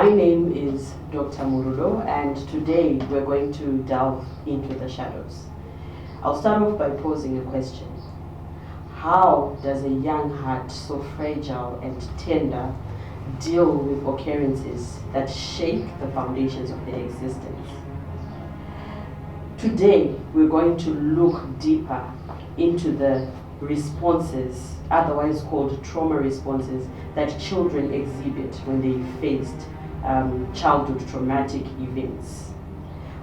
My name is Dr. Murulo, and today we're going to delve into the shadows. I'll start off by posing a question. How does a young heart so fragile and tender deal with occurrences that shake the foundations of their existence? Today, we're going to look deeper into the responses, otherwise called trauma responses, that children exhibit when they faced childhood traumatic events.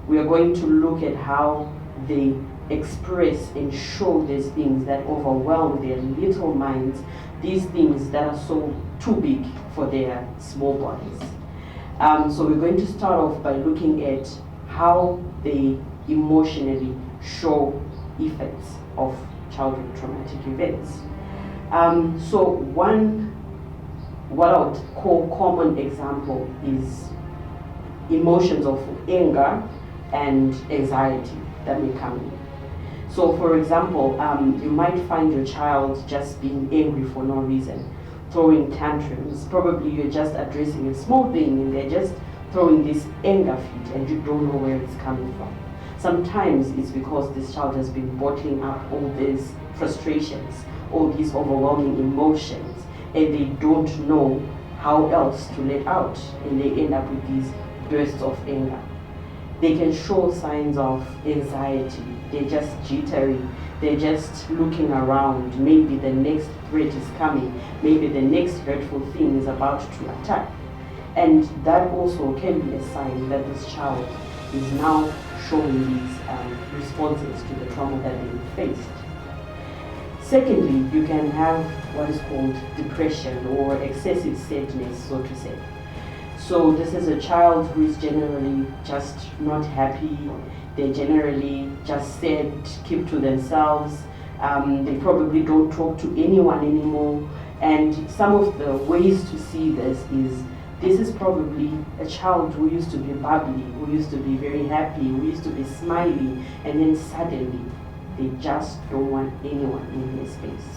We are going to look at how they express and show these things that overwhelm their little minds, these things that are so too big for their small bodies. So we're going to start off by looking at how they emotionally show effects of childhood traumatic events. What I would call common example is emotions of anger and anxiety that may come in. So for example, you might find your child just being angry for no reason, throwing tantrums. Probably you're just addressing a small thing and they're just throwing this anger fit and you don't know where it's coming from. Sometimes it's because this child has been bottling up all these frustrations, all these overwhelming emotions, and they don't know how else to let out, and they end up with these bursts of anger. They can show signs of anxiety. They're just jittery. They're just looking around. Maybe the next threat is coming. Maybe the next hurtful thing is about to attack. And that also can be a sign that this child is now showing these responses to the trauma that they faced. Secondly, you can have what is called depression or excessive sadness, so to say. So this is a child who is generally just not happy. They're generally just sad, keep to themselves. They probably don't talk to anyone anymore. And some of the ways to see this is probably a child who used to be bubbly, who used to be very happy, who used to be smiley, and then suddenly they just don't want anyone in their space.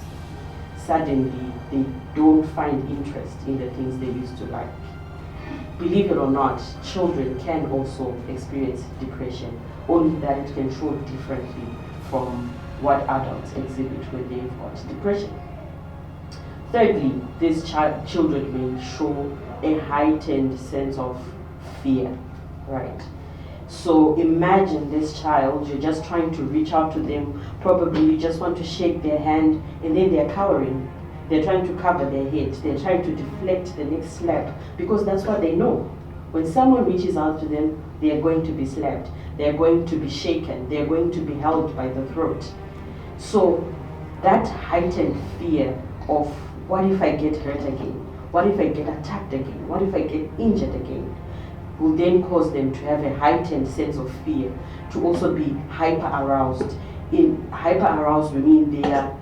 Suddenly they don't find interest in the things they used to like. Believe it or not, children can also experience depression, only that it can show differently from what adults exhibit when they've got depression. Thirdly, these children may show a heightened sense of fear, right? So imagine this child, you're just trying to reach out to them, probably you just want to shake their hand, and then they're cowering. They're trying to cover their head. They're trying to deflect the next slap because that's what they know. When someone reaches out to them, they are going to be slapped. They're going to be shaken. They're going to be held by the throat. So that heightened fear of what if I get hurt again? What if I get attacked again? What if I get injured again? Will then cause them to have a heightened sense of fear, to also be hyper-aroused. In hyper-aroused, we mean they are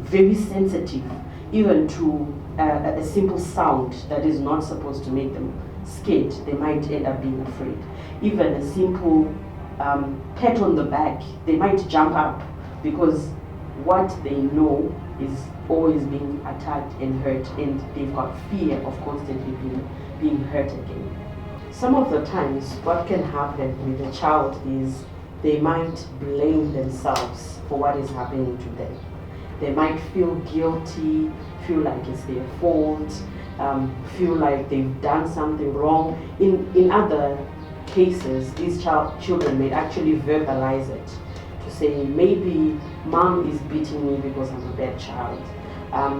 very sensitive, even to a simple sound that is not supposed to make them scared. They might end up being afraid. Even a simple pat on the back, they might jump up because what they know is always being attacked and hurt, and they've got fear of constantly being hurt again. Some of the times, what can happen with a child is they might blame themselves for what is happening to them. They might feel guilty, feel like it's their fault, feel like they've done something wrong. In other cases, these children may actually verbalize it to say, maybe mom is beating me because I'm a bad child.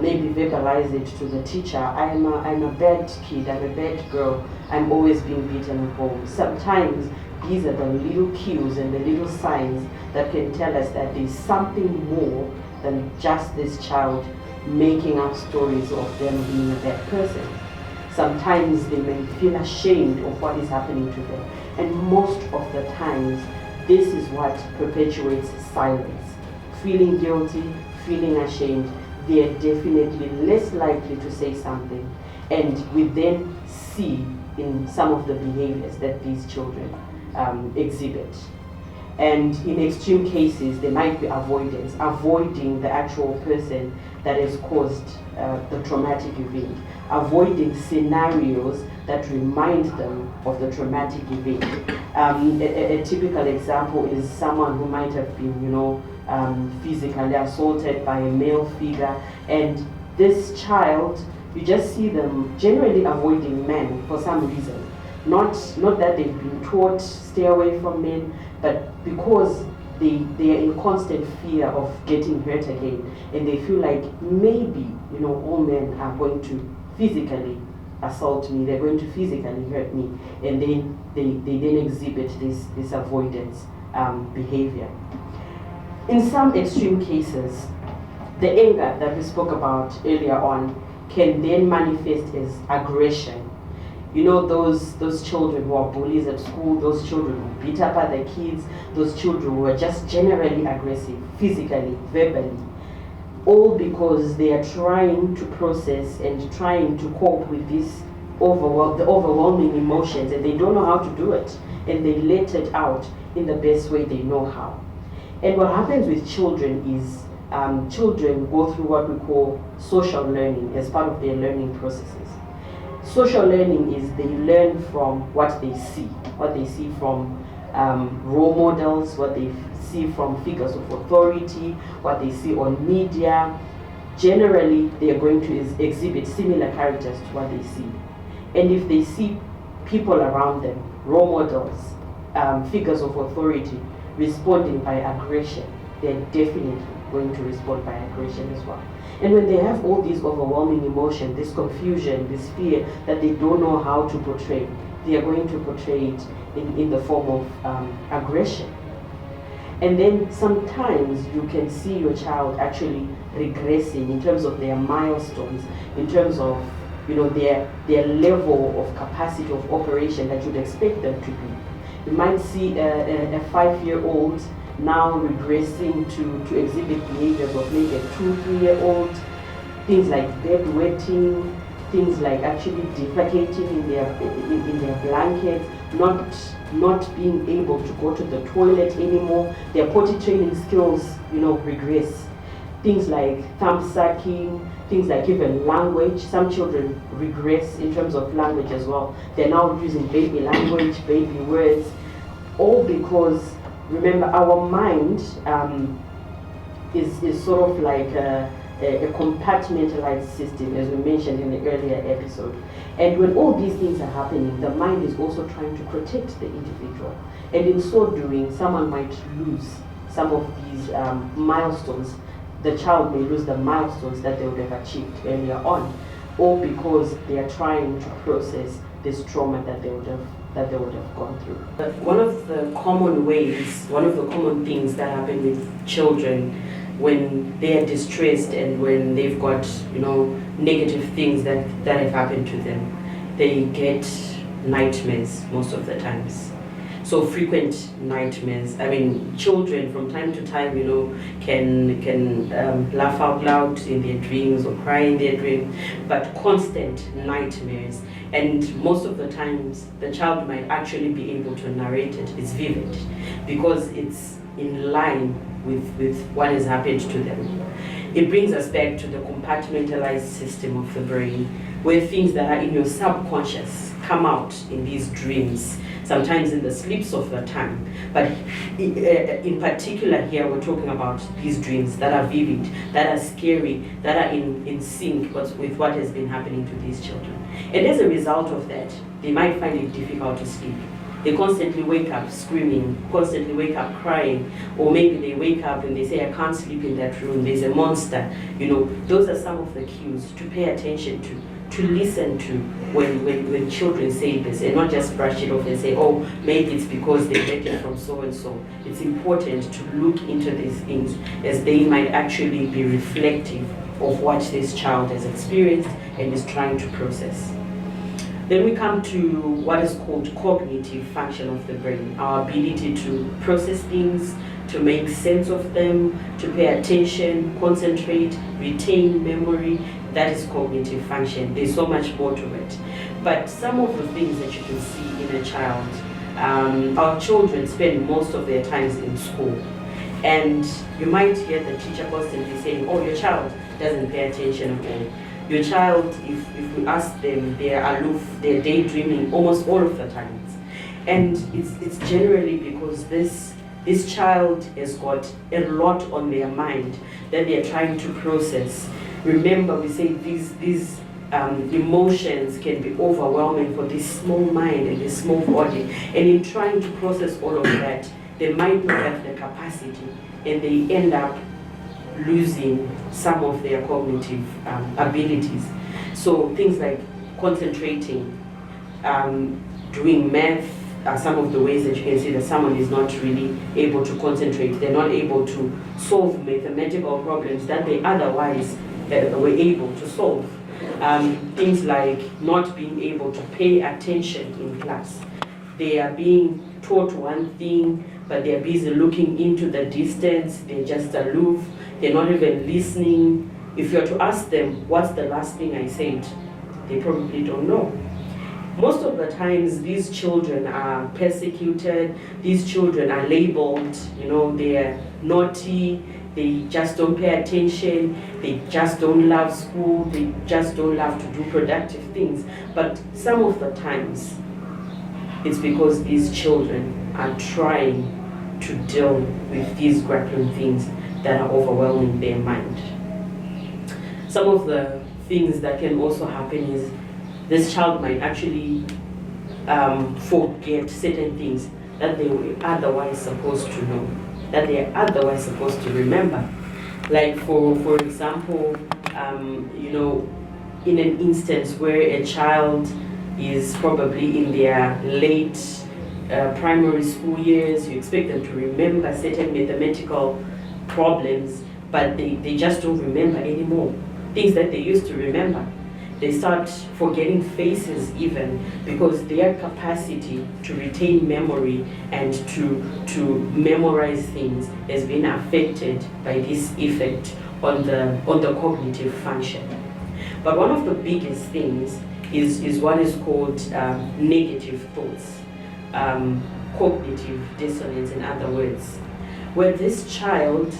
Maybe verbalize it to the teacher, I'm a bad kid, I'm a bad girl, I'm always being beaten at home. Sometimes these are the little cues and the little signs that can tell us that there's something more than just this child making up stories of them being a bad person. Sometimes they may feel ashamed of what is happening to them. And most of the times, this is what perpetuates silence. Feeling guilty, feeling ashamed, they are definitely less likely to say something. And we then see in some of the behaviors that these children exhibit. And in extreme cases, there might be avoidance, avoiding the actual person that has caused the traumatic event, avoiding scenarios that remind them of the traumatic event. A typical example is someone who might have been, physically assaulted by a male figure, and this child, you just see them generally avoiding men for some reason. Not that they've been taught stay away from men, but because they are in constant fear of getting hurt again, and they feel like maybe all men are going to physically assault me, they're going to physically hurt me, and then they then exhibit this avoidance behavior. In some extreme cases, the anger that we spoke about earlier on can then manifest as aggression. Those children who are bullies at school, those children who beat up other kids, those children who are just generally aggressive, physically, verbally, all because they are trying to process and trying to cope with the overwhelming emotions, and they don't know how to do it, and they let it out in the best way they know how. And what happens with children is children go through what we call social learning as part of their learning processes. Social learning is they learn from what they see from role models, what they see from figures of authority, what they see on media. Generally, they are going to exhibit similar characters to what they see. And if they see people around them, role models, figures of authority, responding by aggression, they're definitely going to respond by aggression as well. And when they have all these overwhelming emotion, this confusion, this fear that they don't know how to portray, they are going to portray it in the form of aggression. And then sometimes you can see your child actually regressing in terms of their milestones, in terms of their level of capacity of operation that you'd expect them to be. You might see a 5-year-old now regressing to exhibit behaviors of maybe a 2-3-year-old, things like bedwetting, things like actually defecating in their blankets, not being able to go to the toilet anymore. Their potty training skills, regress. Things like thumb sucking, things like even language. Some children regress in terms of language as well. They're now using baby language, baby words, all because, remember, our mind is sort of like a compartmentalized system, as we mentioned in the earlier episode. And when all these things are happening, the mind is also trying to protect the individual. And in so doing, someone might lose some of these milestones. The child may lose the milestones that they would have achieved earlier on, all because they are trying to process this trauma that they would have gone through. But one of the common things that happen with children when they are distressed and when they've got negative things that have happened to them, they get nightmares most of the times. So frequent nightmares. I mean, children from time to time, can laugh out loud in their dreams or cry in their dreams, but constant nightmares. And most of the times, the child might actually be able to narrate it. It's vivid because it's in line with what has happened to them. It brings us back to the compartmentalized system of the brain, where things that are in your subconscious come out in these dreams, sometimes in the sleeps of the time. But in particular here, we're talking about these dreams that are vivid, that are scary, that are in sync with what has been happening to these children. And as a result of that, they might find it difficult to sleep. They constantly wake up screaming, constantly wake up crying, or maybe they wake up and they say, I can't sleep in that room, there's a monster. Those are some of the cues to pay attention to listen to when children say this, and not just brush it off and say, oh, maybe it's because they get it from so and so. It's important to look into these things, as they might actually be reflective of what this child has experienced and is trying to process. Then we come to what is called cognitive function of the brain, our ability to process things, to make sense of them, to pay attention, concentrate, retain memory. That is cognitive function. There's so much more to it. But some of the things that you can see in a child Our children spend most of their times in school, and you might hear the teacher constantly saying, oh, your child doesn't pay attention at all. Your child, if we ask them, they're aloof, they're daydreaming almost all of the times. And it's generally because this child has got a lot on their mind that they're trying to process. Remember, we say these emotions can be overwhelming for this small mind and this small body. And in trying to process all of that, they might not have the capacity, and they end up losing some of their cognitive abilities. So things like concentrating, doing math, are some of the ways that you can see that someone is not really able to concentrate. They're not able to solve mathematical problems that they otherwise were able to solve. Things like not being able to pay attention in class. They are being taught one thing, but they're busy looking into the distance. They're just aloof. They're not even listening. If you're to ask them, what's the last thing I said? They probably don't know. Most of the times, these children are persecuted. These children are labeled, they're naughty. They just don't pay attention. They just don't love school. They just don't love to do productive things. But some of the times, it's because these children are trying to deal with these grappling things that are overwhelming their mind. Some of the things that can also happen is this child might actually forget certain things that they were otherwise supposed to know, that they are otherwise supposed to remember. Like for example, in an instance where a child is probably in their late primary school years, you expect them to remember certain mathematical problems, but they just don't remember anymore. Things that they used to remember. They start forgetting faces even because their capacity to retain memory and to memorize things has been affected by this effect on the cognitive function. But one of the biggest things is what is called negative thoughts, cognitive dissonance, in other words, where this child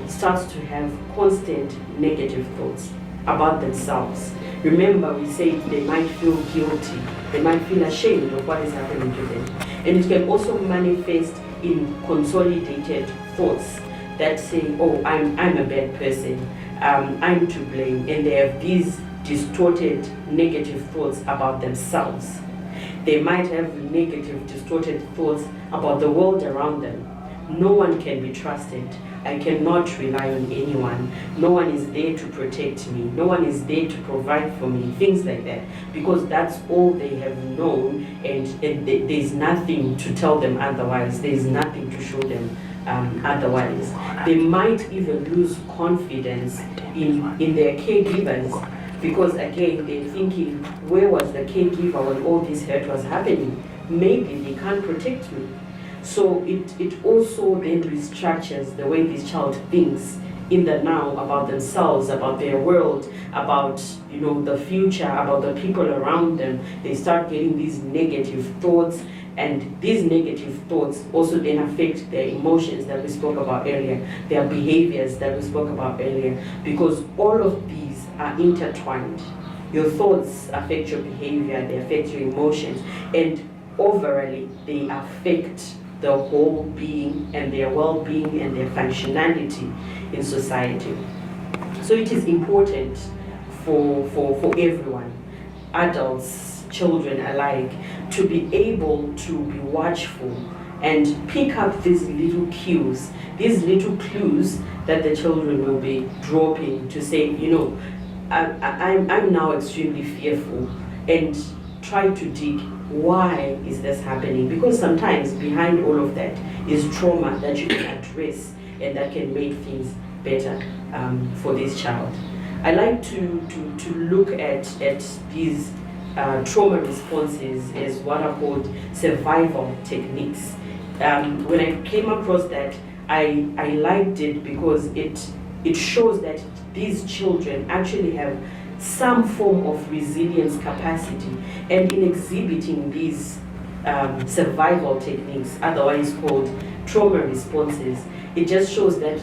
starts to have constant negative thoughts about themselves. Remember, we said they might feel guilty, they might feel ashamed of what is happening to them. And it can also manifest in consolidated thoughts that say, oh, I'm a bad person, I'm to blame, and they have these distorted negative thoughts about themselves. They might have negative, distorted thoughts about the world around them. No one can be trusted. I cannot rely on anyone. No one is there to protect me. No one is there to provide for me. Things like that. Because that's all they have known, and there's nothing to tell them otherwise. There's nothing to show them otherwise. They might even lose confidence in their caregivers, because again, they're thinking, where was the caregiver when all this hurt was happening? Maybe they can't protect me. So it also then restructures the way this child thinks in the now about themselves, about their world, about the future, about the people around them. They start getting these negative thoughts, and these negative thoughts also then affect their emotions that we spoke about earlier, their behaviors that we spoke about earlier, because all of these are intertwined. Your thoughts affect your behavior, they affect your emotions, and overall they affect the whole being and their well-being and their functionality in society. So it is important for everyone, adults, children alike, to be able to be watchful and pick up these little cues, these little clues that the children will be dropping to say, I'm now extremely fearful, and try to dig, why is this happening? Because sometimes behind all of that is trauma that you can address, and that can make things better for this child. I like to look at these trauma responses as what are called survival techniques. When I came across that, I liked it because it shows that these children actually have some form of resilience capacity, and in exhibiting these survival techniques, otherwise called trauma responses. It just shows that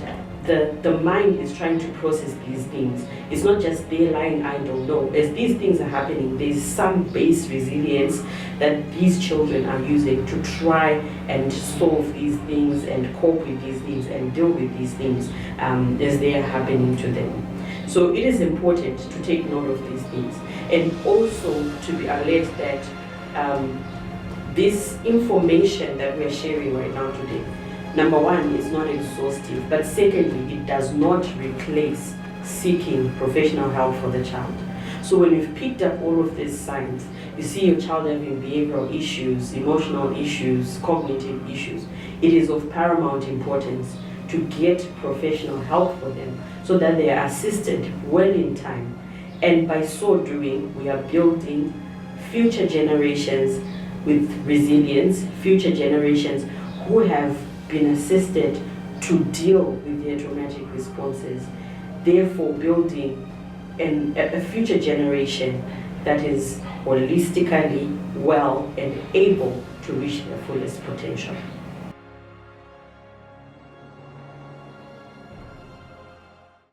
the mind is trying to process these things. It's not just there lying idle. No, as these things are happening, there's some base resilience that these children are using to try and solve these things and cope with these things and deal with these things as they are happening to them. So it is important to take note of these things, and also to be alert that this information that we're sharing right now today, number one, is not exhaustive, but secondly, it does not replace seeking professional help for the child. So when you've picked up all of these signs, you see your child having behavioral issues, emotional issues, cognitive issues, it is of paramount importance to get professional help for them so that they are assisted well in time. And by so doing, we are building future generations with resilience, future generations who have been assisted to deal with their traumatic responses, therefore building a future generation that is holistically well and able to reach their fullest potential.